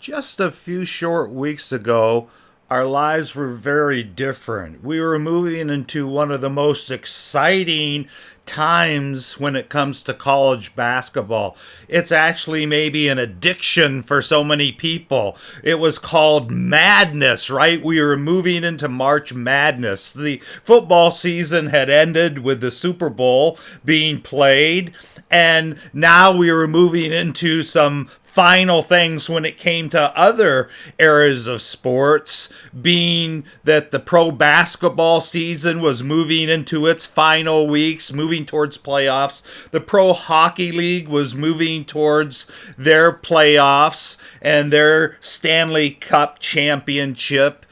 Just a few short weeks ago, our lives were very different. We were moving into one of the most exciting times when it comes to college basketball. It's actually maybe an addiction for so many people. It was called madness, right? We were moving into March Madness. The football season had ended with the Super Bowl being played, and now we were moving into some final things when it came to other areas of sports, being that the pro basketball season was moving into its final weeks, moving towards playoffs. The pro hockey league was moving towards their playoffs and their Stanley Cup championship.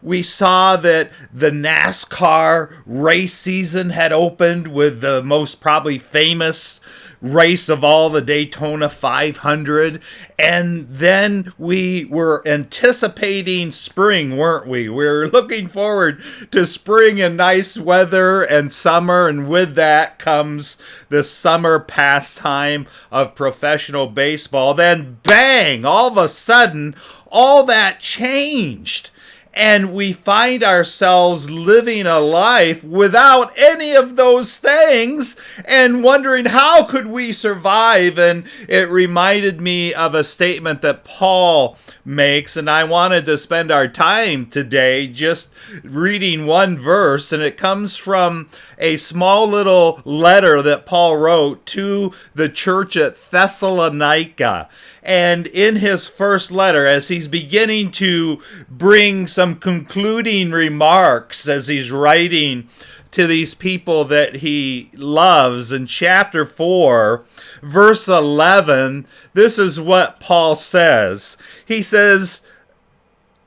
We saw that the NASCAR race season had opened with the most probably famous race of all, the Daytona 500. And then we were anticipating spring, weren't we? We were looking forward to spring and nice weather and summer. And with that comes the summer pastime of professional baseball. Then bang, all of a sudden, all that changed. And we find ourselves living a life without any of those things and wondering how could we survive. And it reminded me of a statement that Paul makes, and I wanted to spend our time today just reading one verse, and it comes from a small little letter that Paul wrote to the church at Thessalonica. And in his first letter, as he's beginning to bring some concluding remarks as he's writing to these people that he loves, in chapter 4, verse 11, this is what Paul says. He says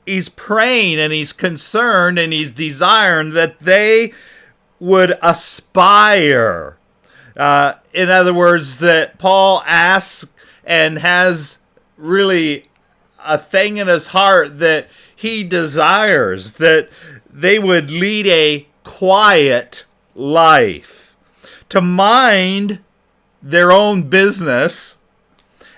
he's praying and he's concerned and he's desiring that they would aspire. In other words, that Paul asks and has really a thing in his heart that he desires, that they would lead a quiet life, to mind their own business,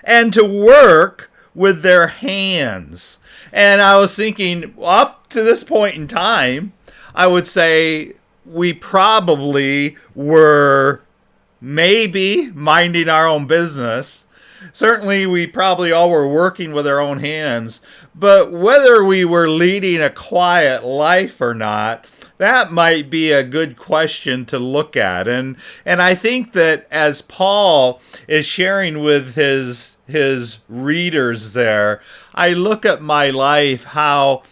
and to work with their hands. And I was thinking, up to this point in time, I would say we probably were maybe minding our own business. Certainly, we probably all were working with our own hands, but whether we were leading a quiet life or not, that might be a good question to look at. And I think that as Paul is sharing with his readers there, I look at my life, how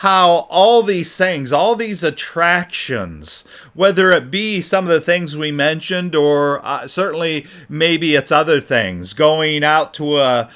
all these things, all these attractions, whether it be some of the things we mentioned, or certainly maybe it's other things, going out to a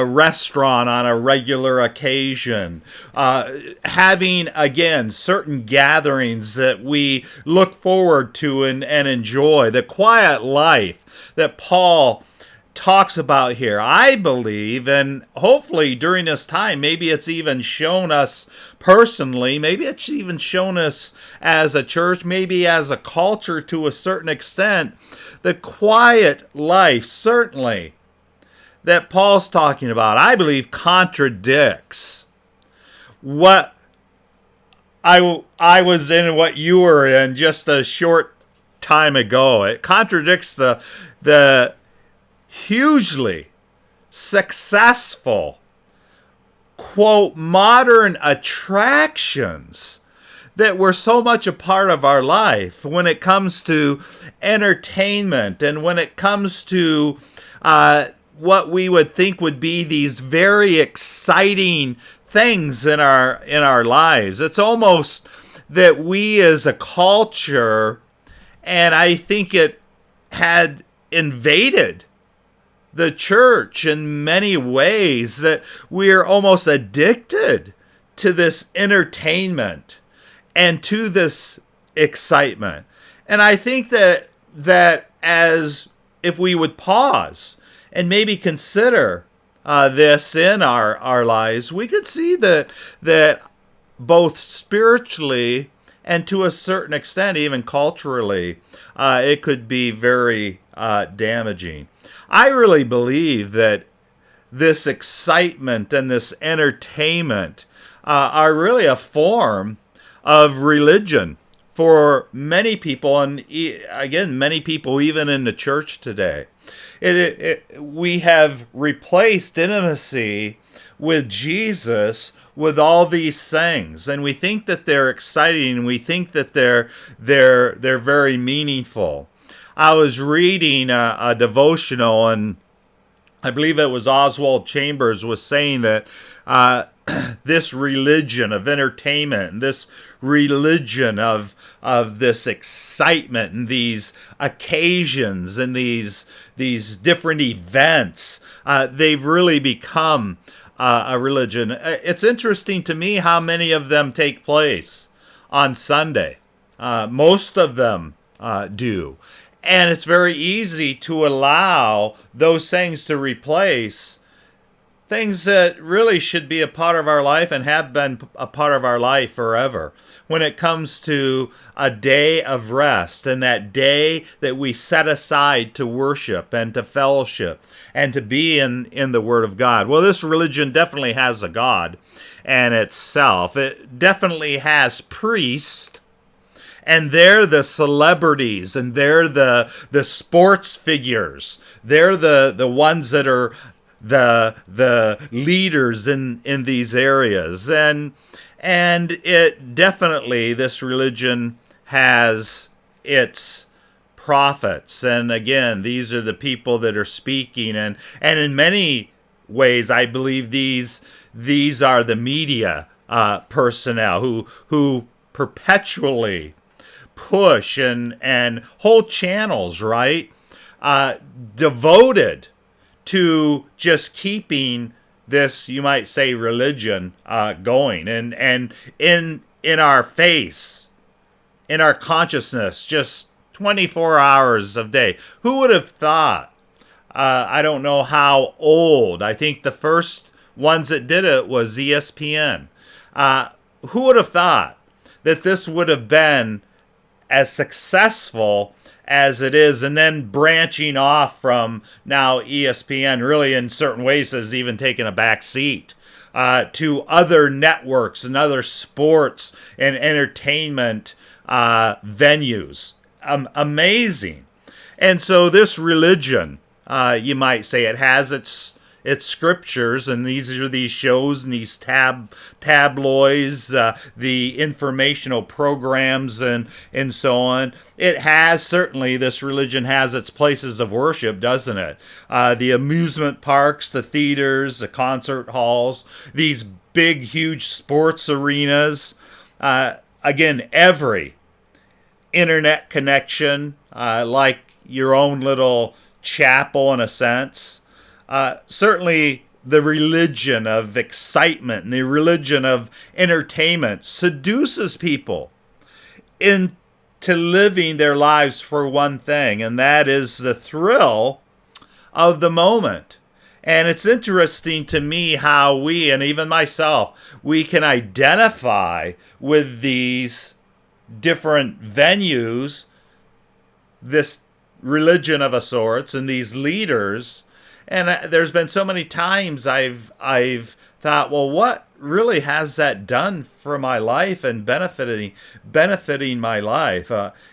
restaurant on a regular occasion, having, again, certain gatherings that we look forward to and enjoy, the quiet life that Paul talks about here. I believe, and hopefully during this time, maybe it's even shown us personally, maybe it's even shown us as a church, maybe as a culture to a certain extent, the quiet life, certainly, that Paul's talking about, I believe contradicts what I was in and what you were in just a short time ago. It contradicts the hugely successful, quote, modern attractions that were so much a part of our life when it comes to entertainment and when it comes to what we would think would be these very exciting things in our lives. It's almost that we as a culture, and I think it had invaded the church in many ways, that we are almost addicted to this entertainment and to this excitement. And I think that as if we would pause and maybe consider this in our lives, we could see that both spiritually and to a certain extent, even culturally, it could be very damaging. I really believe that this excitement and this entertainment are really a form of religion for many people, and again, many people even in the church today. We have replaced intimacy with Jesus with all these things, and we think that they're exciting, and we think that they're very meaningful. I was reading a devotional, and I believe it was Oswald Chambers was saying that this religion of entertainment, and this religion of this excitement, and these occasions, and these different events, they've really become a religion. It's interesting to me how many of them take place on Sunday. Most of them do. And it's very easy to allow those things to replace things that really should be a part of our life and have been a part of our life forever. When it comes to a day of rest, and that day that we set aside to worship and to fellowship and to be in the Word of God. Well, this religion definitely has a God and itself. It definitely has priests. And they're the celebrities, and they're the sports figures. They're the ones that are the leaders in these areas. And it definitely, this religion has its prophets. And again, these are the people that are speaking, and in many ways I believe these are the media personnel who perpetually push and whole channels, right, devoted to just keeping this, you might say, religion going, and in our face, in our consciousness, just 24 hours a day. Who would have thought? I don't know how old. I think the first ones that did it was ESPN. Who would have thought that this would have been as successful as it is, and then branching off from now ESPN really in certain ways has even taken a back seat to other networks and other sports and entertainment venues. Amazing. And so this religion, you might say, it has its scriptures, and these are these shows and these tabloids, the informational programs, and so on. It has, certainly, this religion has its places of worship, doesn't it? The amusement parks, the theaters, the concert halls, these big, huge sports arenas. Again, every internet connection, like your own little chapel in a sense. Certainly the religion of excitement and the religion of entertainment seduces people into living their lives for one thing, and that is the thrill of the moment. And it's interesting to me how we, and even myself, we can identify with these different venues, this religion of a sorts, and these leaders. And there's been so many times I've thought, well, what really has that done for my life and benefiting my life?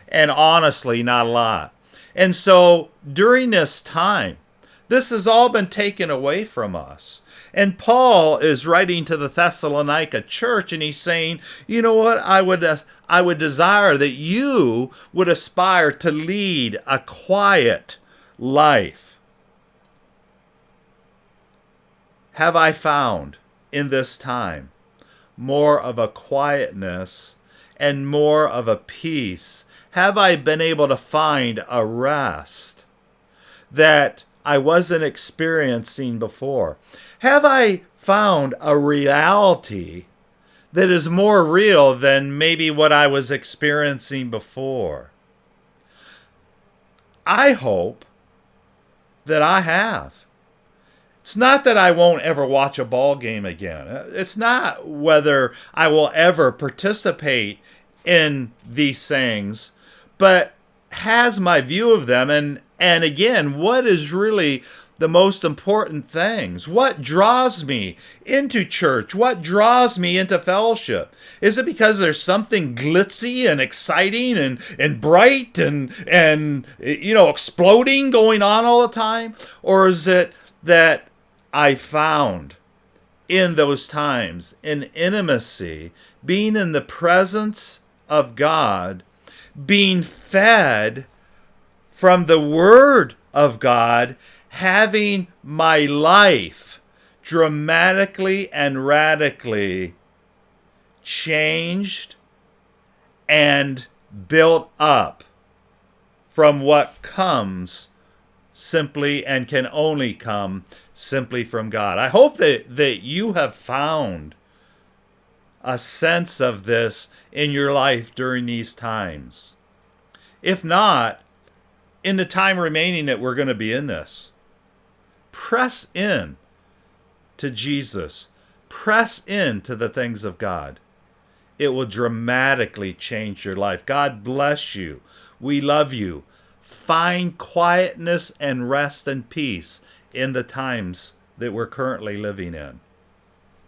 And honestly, not a lot. And so during this time, this has all been taken away from us. And Paul is writing to the Thessalonica church, and he's saying, you know what, I would desire that you would aspire to lead a quiet life. Have I found in this time more of a quietness and more of a peace? Have I been able to find a rest that I wasn't experiencing before? Have I found a reality that is more real than maybe what I was experiencing before? I hope that I have. It's not that I won't ever watch a ball game again. It's not whether I will ever participate in these things, but has my view of them, and again, what is really the most important things? What draws me into church? What draws me into fellowship? Is it because there's something glitzy and exciting and bright and exploding going on all the time? Or is it that I found in those times in intimacy, being in the presence of God, being fed from the Word of God, having my life dramatically and radically changed and built up from what comes simply and can only come simply from God. I hope that you have found a sense of this in your life during these times. If not, in the time remaining that we're going to be in this, press in to Jesus. Press into the things of God. It will dramatically change your life. God bless you. We love you. Find quietness and rest and peace in the times that we're currently living in.